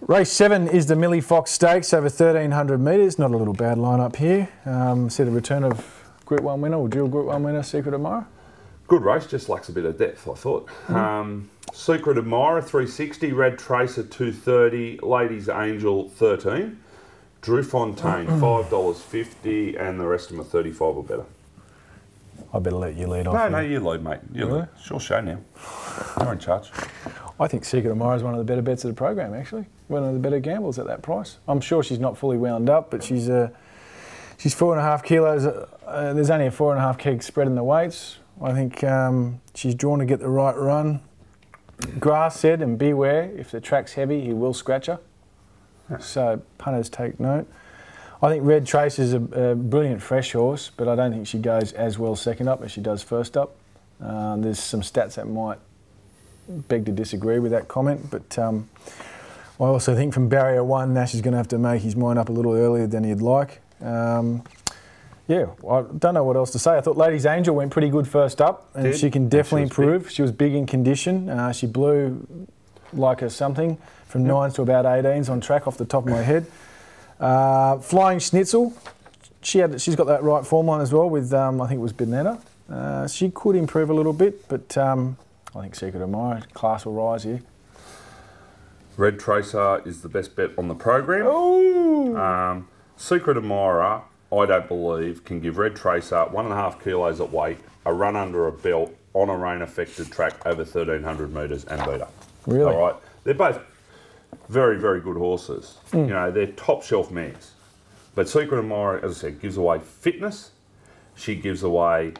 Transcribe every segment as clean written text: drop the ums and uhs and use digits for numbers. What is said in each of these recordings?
Race 7 is the Millie Fox Stakes over 1,300 metres. Not a little bad line-up here. See the return of Group 1 winner, or dual Group 1 winner, Secret Admirer. Good race, just lacks a bit of depth, I thought. Secret Admirer, 360. Red Tracer, 230. Ladies Angel, 13. Drew Fontaine, $5.50. And the rest of them are 35 or better. I better let you lead off. No, you lead, mate. You lead. It's your show now. You're in charge. I think Secret Admirer is one of the better bets of the program, actually. One of the better gambles at that price. I'm sure she's not fully wound up, but she's 4.5 kilos. There's only a 4.5 keg spread in the weights. I think she's drawn to get the right run. Grass said, and beware, if the track's heavy, he will scratch her. Yeah. So punters take note. I think Red Trace is a brilliant fresh horse, but I don't think she goes as well second up as she does first up. There's some stats that might beg to disagree with that comment, but I also think from barrier 1, Nash is going to have to make his mind up a little earlier than he'd like. Yeah, I don't know what else to say. I thought Ladies Angel went pretty good first up, and she can definitely improve. She was big in condition. She blew like a something from 9s to about 18s on track off the top of my head. Flying Schnitzel, she's got that right form line as well with, I think it was Benetta. She could improve a little bit, but I think Secret Admirer, class will rise here. Red Tracer is the best bet on the program. Oh! Secret Admirer, I don't believe, can give Red Tracer 1.5 kilos at weight, a run under a belt on a rain-affected track over 1,300 metres and beat her. Really? All right. They're both very, very good horses. You know, they're top shelf mares. But Secret Admirer, as I said, gives away fitness. She gives away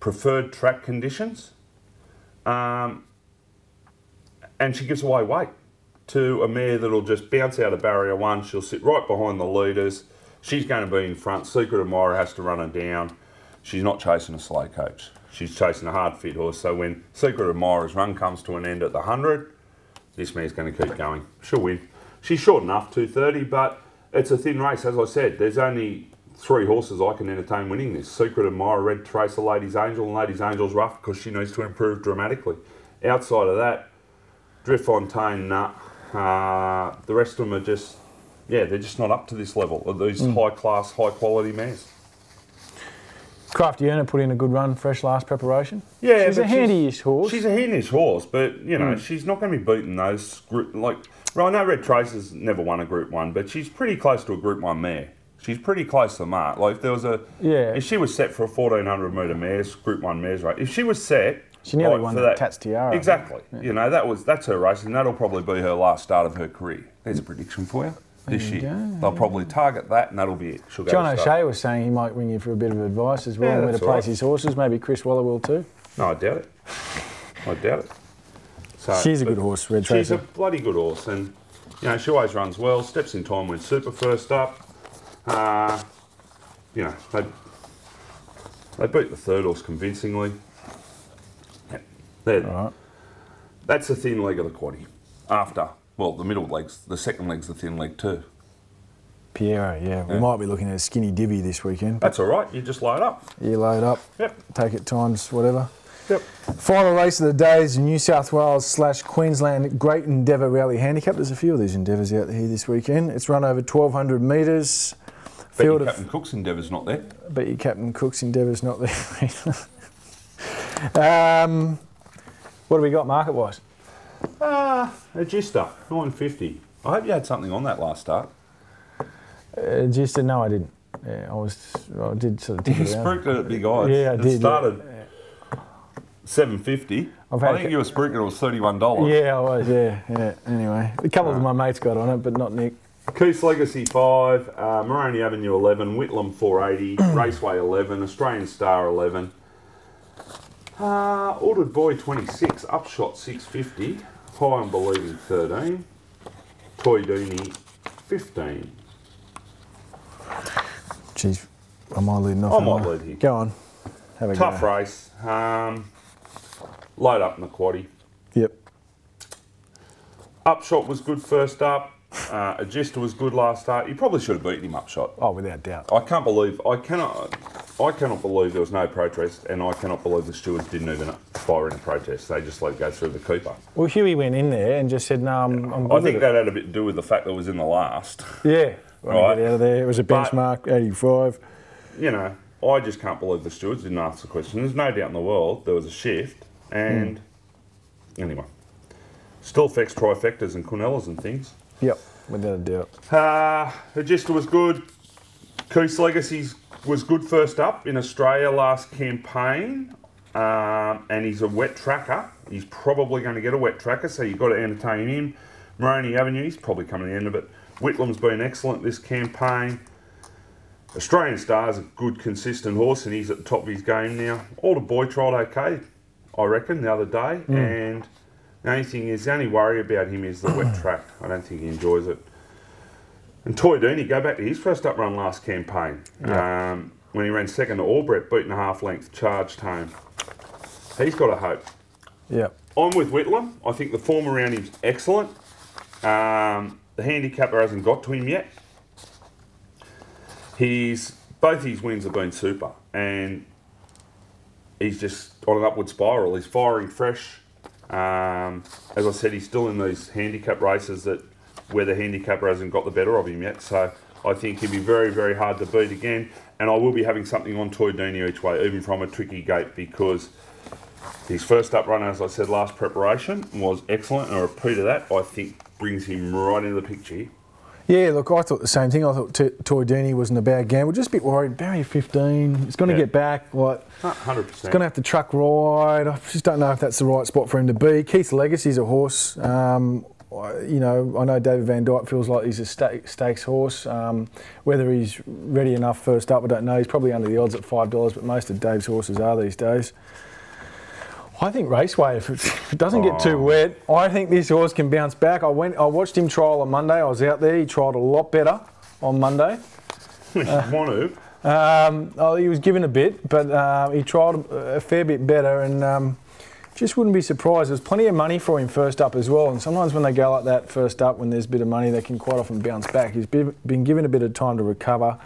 preferred track conditions. And she gives away weight to a mare that'll just bounce out of barrier 1. She'll sit right behind the leaders. She's going to be in front. Secret Admirer has to run her down. She's not chasing a slow coach. She's chasing a hard fit horse. So when Secret Admirer's run comes to an end at the 100, this mare's going to keep going. She'll win. She's short enough, 230, but it's a thin race. As I said, there's only 3 horses I can entertain winning this. Secret Admirer, Red Tracer, Ladies Angel, and Ladies Angel's rough because she needs to improve dramatically. Outside of that, Drew Fontaine, nah. The rest of them are just, yeah, they're just not up to this level of these high-class, high-quality mares. Crafty Earner put in a good run, fresh last preparation. Yeah, she's a handy-ish horse. She's a handy-ish horse, but, you know, she's not going to be beating those group, like, well, I know Red Tracer's never won a Group 1, but she's pretty close to a Group 1 mare. She's pretty close to the mark. Like, if there was a, if she was set for a 1,400 metre mares, Group 1 mares race, if she was set, she nearly won the Tats Tiara. Exactly. Yeah. You know, that's her race, and that'll probably be her last start of her career. There's a prediction for you. This year. They'll probably target that, and that'll be it. She'll go John O'Shea was saying he might ring you for a bit of advice as well, where to place his horses. Maybe Chris Waller will too. No, I doubt it. I doubt it. So, she's a good horse, Red Tracer. She's a bloody good horse, and you know she always runs well. Steps in time when super first up. You know they beat the third horse convincingly. Yeah. That's the thin leg of the quaddie. After. Well, the middle leg's, the second leg's the thin leg too. Piero, yeah. We might be looking at a skinny divvy this weekend. That's all right. You just load up. You load up. Yep. Take it times whatever. Yep. Final race of the day is New South Wales / Queensland Great Endeavour Rally Handicap. There's a few of these endeavours out here this weekend. It's run over 1,200 metres. Bet your Captain Cook's Endeavour's not there. Bet your Captain Cook's Endeavour's not there. What do we got market-wise? Register, 950. I hope you had something on that last start. Register, no, I didn't. Yeah, I did sort of. You sprinkled at Big Eyes. Yeah, I did. It started $7.50. I think you were sprinkled. It was $31. Yeah, I was. Yeah. Anyway, a couple of my mates got on it, but not Nick. Keith's Legacy 5, Moroney Avenue 11, Whitlam 480, Raceway 11, Australian Star 11. Ordered Boy 26, Upshot 650, High and Believing 13, Toy Dooney 15. Jeez, am I leading off? I might lead here. Go on. Have a Tough go. race. Load up in the quaddie. Yep. Upshot was good first up. Agista was good last start. You probably should have beaten him, Upshot. Oh, without doubt. I can't believe, I cannot, I cannot believe there was no protest, and I cannot believe the stewards didn't even fire in a protest. They just let it go through the keeper. Well, Huey went in there and just said, no, I'm good I think with that had a bit to do with the fact that it was in the last. Yeah. Right. Get out of there. It was a benchmark, 85. You know, I just can't believe the stewards didn't ask the question. There's no doubt in the world there was a shift, and anyway, still affects trifectas and Cornellas and things. Yep, without a doubt. Regista was good. Coos Legacies was good first up in Australia last campaign, and he's a wet tracker. He's probably going to get a wet tracker, so you've got to entertain him. Moroney Avenue, he's probably coming to the end of it. Whitlam's been excellent this campaign. Australian Star's a good, consistent horse, and he's at the top of his game now. Alder Boy tried okay, I reckon, the other day, and the only thing is, the only worry about him is the wet track. I don't think he enjoys it. And Toy Dooney, go back to his first up run last campaign, when he ran second to Albrecht, beaten a half length, charged home. He's got a hope. Yeah. I'm with Whitlam. I think the form around him's excellent. The handicapper hasn't got to him yet. Both his wins have been super, and he's just on an upward spiral. He's firing fresh. As I said, he's still in these handicap races where the handicapper hasn't got the better of him yet. So I think he'll be very, very hard to beat again. And I will be having something on Toy Dooney each way, even from a tricky gate, because his first up run, as I said, last preparation was excellent, and a repeat of that, I think, brings him right into the picture. Yeah, look, I thought the same thing. I thought Toy Dooney wasn't a bad gamble. Just a bit worried. Barrier 15. He's going to get back. 100%. He's going to have to truck ride. I just don't know if that's the right spot for him to be. Keith Legacy's a horse. You know, I know David Van Dyke feels like he's a stakes horse. Whether he's ready enough first up, I don't know. He's probably under the odds at $5, but most of Dave's horses are these days. I think Raceway, if it doesn't get too wet, I think this horse can bounce back. I watched him trial on Monday. I was out there. He trialled a lot better on Monday. He was given a bit, but he trialled a fair bit better, and just wouldn't be surprised. There's plenty of money for him first up as well, and sometimes when they go like that first up, when there's a bit of money, they can quite often bounce back. He's been given a bit of time to recover.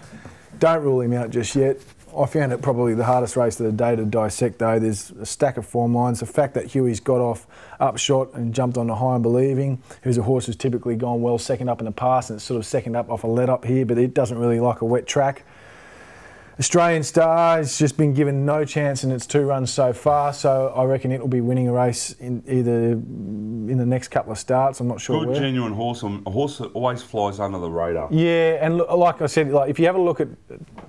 Don't rule him out just yet. I found it probably the hardest race of the day to dissect, though. There's a stack of form lines. The fact that Huey's got off upshot and jumped on the High and Believing, who's a horse who's typically gone well second up in the past, and it's sort of second up off a let up here, but it doesn't really like a wet track. Australian Star has just been given no chance in its 2 runs so far, so I reckon it'll be winning a race in the next couple of starts. I'm not sure Good, genuine horse, a horse that always flies under the radar. Yeah, and like I said, if you have a look at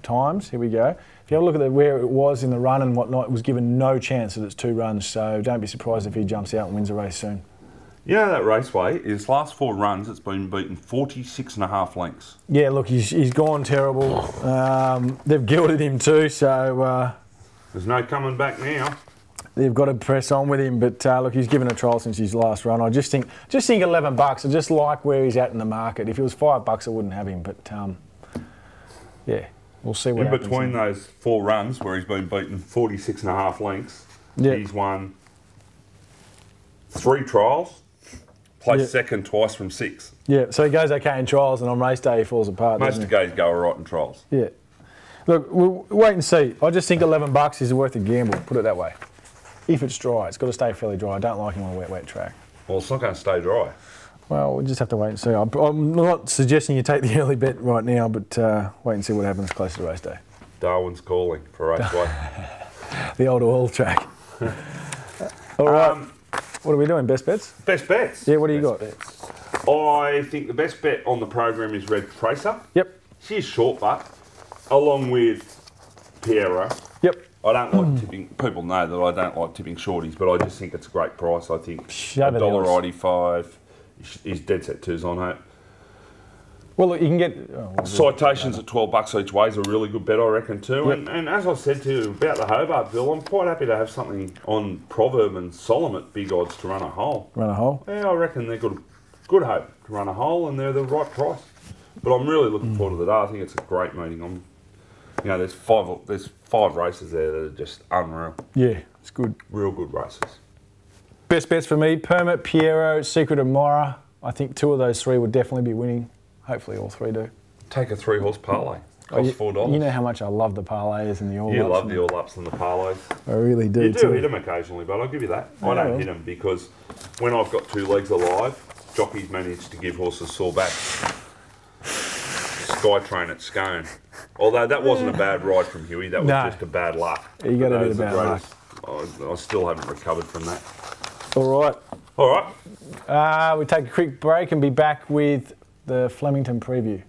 times, here we go. If you have a look at where it was in the run and whatnot, it was given no chance at its 2 runs, so don't be surprised if he jumps out and wins a race soon. You know that Raceway, his last 4 runs, it's been beaten 46.5 lengths. Yeah, look, he's gone terrible. They've gilded him too, so... There's no coming back now. They've got to press on with him, but look, he's given a trial since his last run. I just think $11. I just like where he's at in the market. If it was $5, I wouldn't have him, but yeah, we'll see what happens. In between those 4 runs where he's been beaten 46.5 lengths, he's won 3 trials. Placed second twice from 6. Yeah, so he goes okay in trials, and on race day he falls apart. Most of the guys go all right in trials. Yeah. Look, we'll wait and see. I just think $11 is worth a gamble, put it that way. If it's dry, it's got to stay fairly dry. I don't like him on a wet track. Well, it's not going to stay dry. Well, we'll just have to wait and see. I'm not suggesting you take the early bet right now, but wait and see what happens closer to race day. Darwin's calling for Raceway. The old oil track. All right. What are we doing? Best bets? Best bets. Yeah, what do you got? Bets. I think the best bet on the program is Red Tracer. Yep. She's short butt, along with Piero. Yep. I don't like tipping. People know that I don't like tipping shorties, but I just think it's a great price. I think $1.85 is dead set 2s on hope. Well, look, you can get... Citations at $12 each way is a really good bet, I reckon, too. Yep. And as I said to you about the Hobartville, I'm quite happy to have something on Proverb and Solemn at big odds to run a hole. Run a hole? Yeah, I reckon they're good hope to run a hole, and they're the right price. But I'm really looking forward to the day. I think it's a great meeting. There's 5 races there that are just unreal. Yeah, it's good. Real good races. Best bets for me, Permit, Piero, Secret Admirer. I think 2 of those 3 would definitely be winning. Hopefully all 3 do. Take a 3-horse parlay. Costs $4. You know how much I love the parlays and the all-ups. You love the all-ups and the parlays. I really do. You do hit them occasionally, but I'll give you that. I don't hit them because when I've got 2 legs alive, jockeys manage to give horses sore backs. Skytrain at Scone. Although that wasn't a bad ride from Huey, that was just a bad luck. You got a bit of bad luck. I still haven't recovered from that. All right. All right. We take a quick break and be back with the Flemington preview.